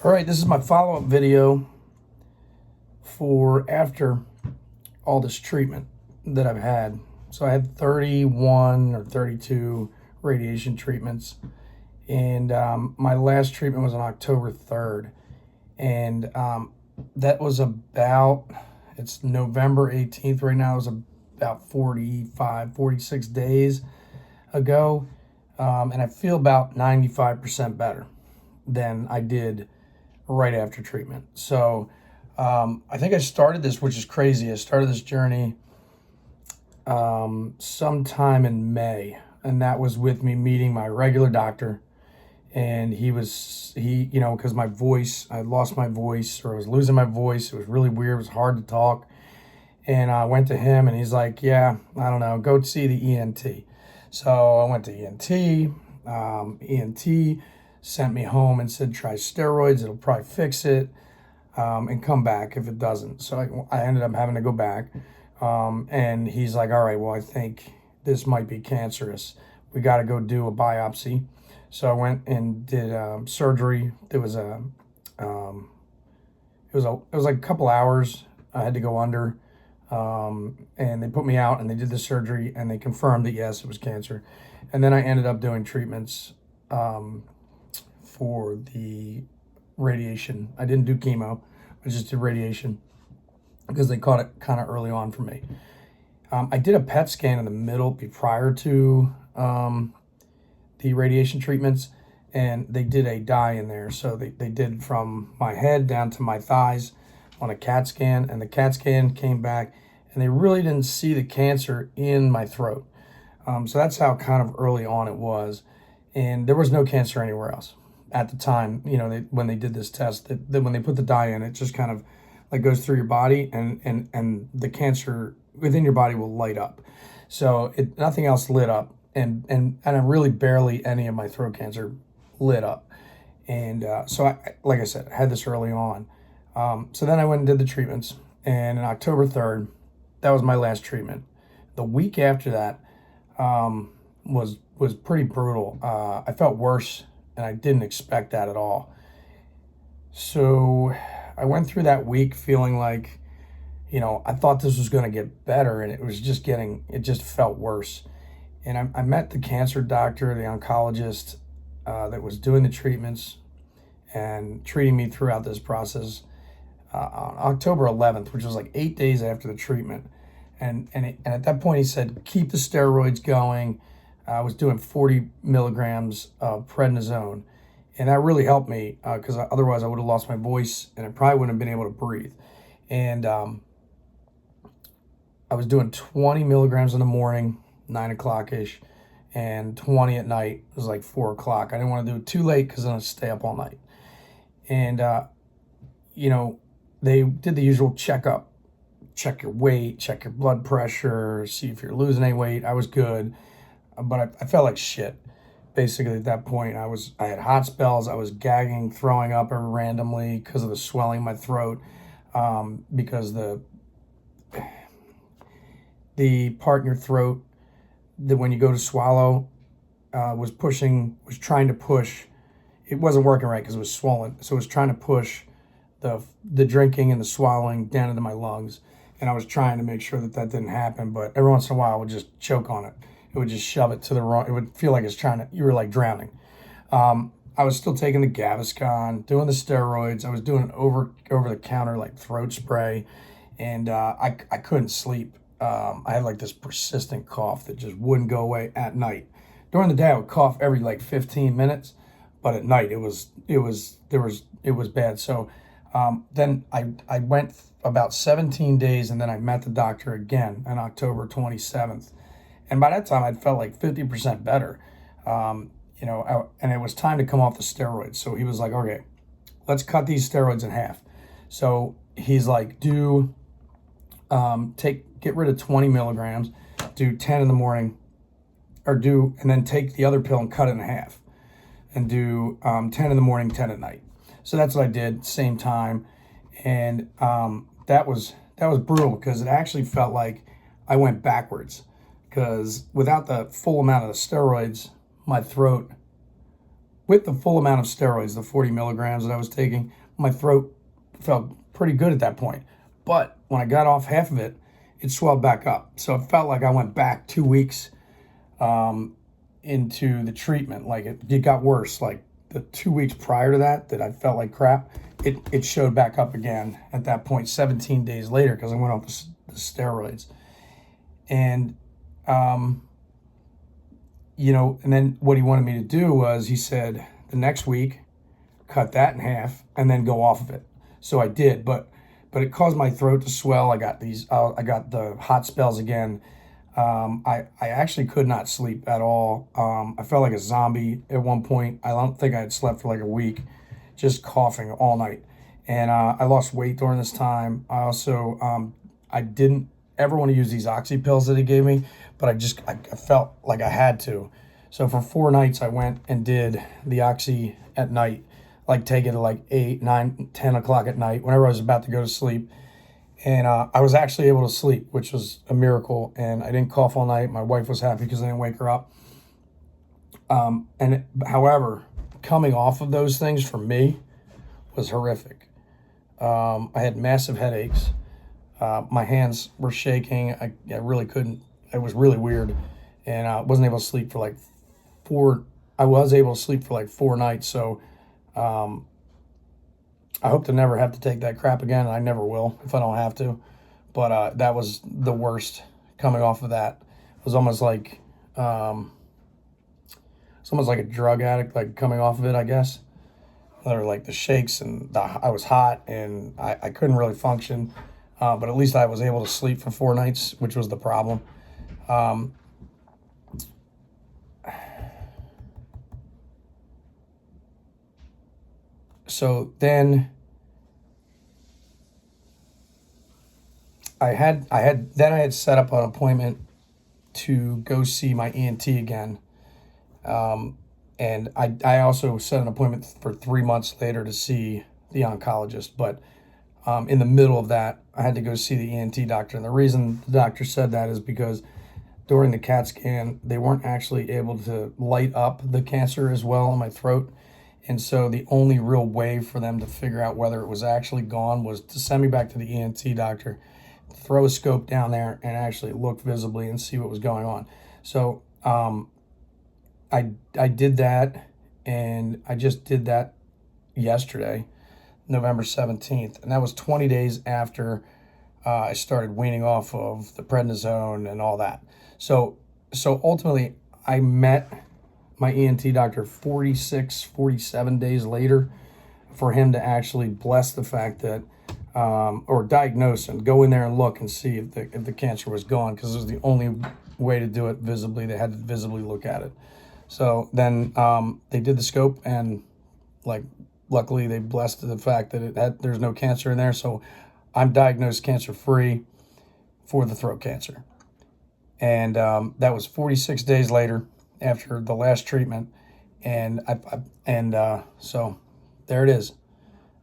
All right, this is my follow-up video for after all this treatment that I've had. So I had 31 or 32 radiation treatments, and my last treatment was on October 3rd, and that was about, it's November 18th right now. It was about 46 days ago, and I feel about 95% better than I did right after treatment. So I think I started this, which is crazy. I started this journey sometime in May, and that was with me meeting my regular doctor. And because my voice, I lost my voice, or I was losing my voice. It was really weird. It was hard to talk. And I went to him, and he's like, yeah, I don't know, go see the ENT. So I went to ENT. ENT sent me home and said, try steroids. It'll probably fix it, and come back if it doesn't. So I ended up having to go back. And he's like, all right, well, I think this might be cancerous. We got to go do a biopsy. So I went and did surgery. It was like a couple hours. I had to go under, and they put me out, and they did the surgery, and they confirmed that yes, it was cancer. And then I ended up doing treatments for the radiation. I didn't do chemo. I just did radiation because they caught it kind of early on for me. I did a PET scan in the middle prior to the radiation treatments, and they did a dye in there. So they did from my head down to my thighs on a CAT scan, and the CAT scan came back, and they really didn't see the cancer in my throat. So that's how kind of early on it was. And there was no cancer anywhere else at the time. When they did this test, when they put the dye in, it just kind of like goes through your body, and the cancer within your body will light up. So nothing else lit up. And I really barely any of my throat cancer lit up. And so like I said, I had this early on. So then I went and did the treatments, and on October 3rd, that was my last treatment. The week after that was pretty brutal. I felt worse, and I didn't expect that at all. So I went through that week feeling like, I thought this was going to get better, and it just felt worse. And I met the cancer doctor, the oncologist that was doing the treatments and treating me throughout this process on October 11th, which was like 8 days after the treatment. And at that point, he said, keep the steroids going. I was doing 40 milligrams of prednisone. And that really helped me because otherwise I would have lost my voice, and I probably wouldn't have been able to breathe. And I was doing 20 milligrams in the morning, 9 o'clock-ish, and 20 at night. It was like 4 o'clock. I didn't want to do it too late because then I'd stay up all night. And, they did the usual checkup, check your weight, check your blood pressure, see if you're losing any weight. I was good, but I felt like shit. Basically, at that point, I had hot spells. I was gagging, throwing up randomly because of the swelling in my throat, because the part in your throat that when you go to swallow was trying to push. It wasn't working right because it was swollen. So it was trying to push the drinking and the swallowing down into my lungs. And I was trying to make sure that didn't happen. But every once in a while, I would just choke on it. It would just shove it to the wrong. It would feel like you were like drowning. I was still taking the Gaviscon, doing the steroids. I was doing an over the counter like throat spray. And I couldn't sleep. I had like this persistent cough that just wouldn't go away at night. During the day, I would cough every like 15 minutes, but at night it was bad. So then I went about 17 days, and then I met the doctor again on October 27th. And by that time, I'd felt like 50% better, and it was time to come off the steroids. So he was like, okay, let's cut these steroids in half. So he's like, get rid of 20 milligrams, do 10 in the morning, and then take the other pill and cut it in half, and do 10 in the morning, 10 at night. So that's what I did, same time. And that was brutal because it actually felt like I went backwards, because without the full amount of the steroids, my throat with the full amount of steroids, the 40 milligrams that I was taking, my throat felt pretty good at that point. But when I got off half of it, it swelled back up. So it felt like I went back 2 weeks into the treatment. Like it got worse. Like the 2 weeks prior to that I felt like crap, it showed back up again at that point, 17 days later, because I went off the steroids. And, and then what he wanted me to do was, he said, the next week, cut that in half and then go off of it. So I did, but it caused my throat to swell. I got the hot spells again. I actually could not sleep at all. I felt like a zombie at one point. I don't think I had slept for like a week, just coughing all night. And I lost weight during this time. I also, I didn't ever want to use these oxy pills that he gave me, but I felt like I had to. So for 4 nights, I went and did the oxy at night, like take it at like 8, 9, 10 o'clock at night, whenever I was about to go to sleep. And I was actually able to sleep, which was a miracle. And I didn't cough all night. My wife was happy because I didn't wake her up. However, coming off of those things for me was horrific. I had massive headaches. My hands were shaking. I really couldn't. It was really weird. And I wasn't able to sleep for like 4. I was able to sleep for like 4 nights. So I hope to never have to take that crap again. I never will if I don't have to. But that was the worst coming off of that. It was almost like a drug addict, like coming off of it, I guess. Or like the shakes, and I was hot and I couldn't really function. But at least I was able to sleep for 4 nights, which was the problem. So then I had set up an appointment to go see my ENT again. And I also set an appointment for 3 months later to see the oncologist. But in the middle of that, I had to go see the ENT doctor. And the reason the doctor said that is because during the CAT scan, they weren't actually able to light up the cancer as well in my throat. And so the only real way for them to figure out whether it was actually gone was to send me back to the ENT doctor, throw a scope down there, and actually look visibly and see what was going on. So I did that, and I just did that yesterday, November 17th. And that was 20 days after I started weaning off of the prednisone and all that. So ultimately, I met my ENT doctor 46, 47 days later for him to actually bless the fact that, or diagnose and go in there and look and see if the cancer was gone, because it was the only way to do it visibly. They had to visibly look at it. So then they did the scope, and like luckily they blessed the fact that there's no cancer in there. So I'm diagnosed cancer-free for the throat cancer. And that was 46 days later after the last treatment. And so there it is.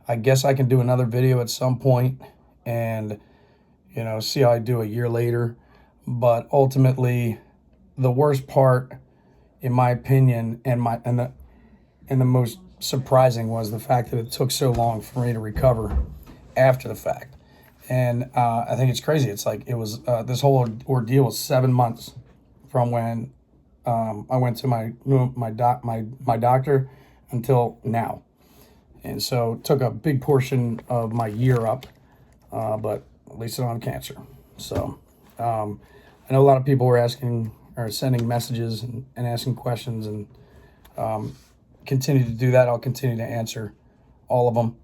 I guess I can do another video at some point and, see how I do a year later. But ultimately, the worst part, in my opinion, and the most surprising was the fact that it took so long for me to recover after the fact. And I think it's crazy. It's like it was this whole ordeal was 7 months from when I went to my doctor until now. And so it took a big portion of my year up, but at least I'm on cancer. So I know a lot of people were asking or sending messages and asking questions, and continue to do that. I'll continue to answer all of them.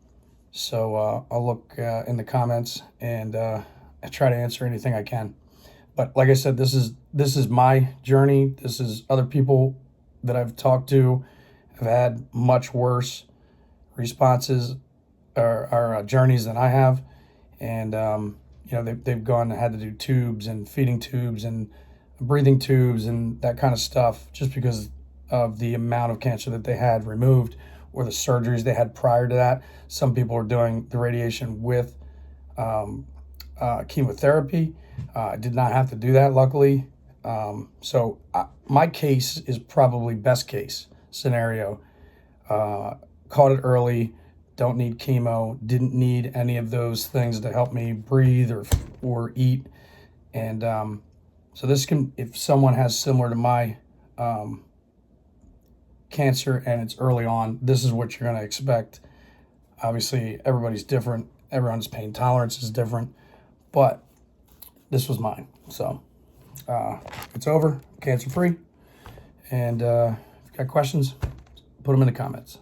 So I'll look in the comments and I try to answer anything I can. But like I said, this is my journey. This is other people that I've talked to have had much worse responses or journeys than I have. And, they've gone and had to do tubes and feeding tubes and breathing tubes and that kind of stuff just because of the amount of cancer that they had removed or the surgeries they had prior to that. Some people are doing the radiation with chemotherapy. I did not have to do that, luckily. So my case is probably best case scenario. caught it early, don't need chemo, didn't need any of those things to help me breathe or eat. And so this can, if someone has similar to my cancer and it's early on, this is what you're going to expect. Obviously, everybody's different. Everyone's pain tolerance is different, but this was mine. So it's over, cancer-free. And if you got questions, put them in the comments.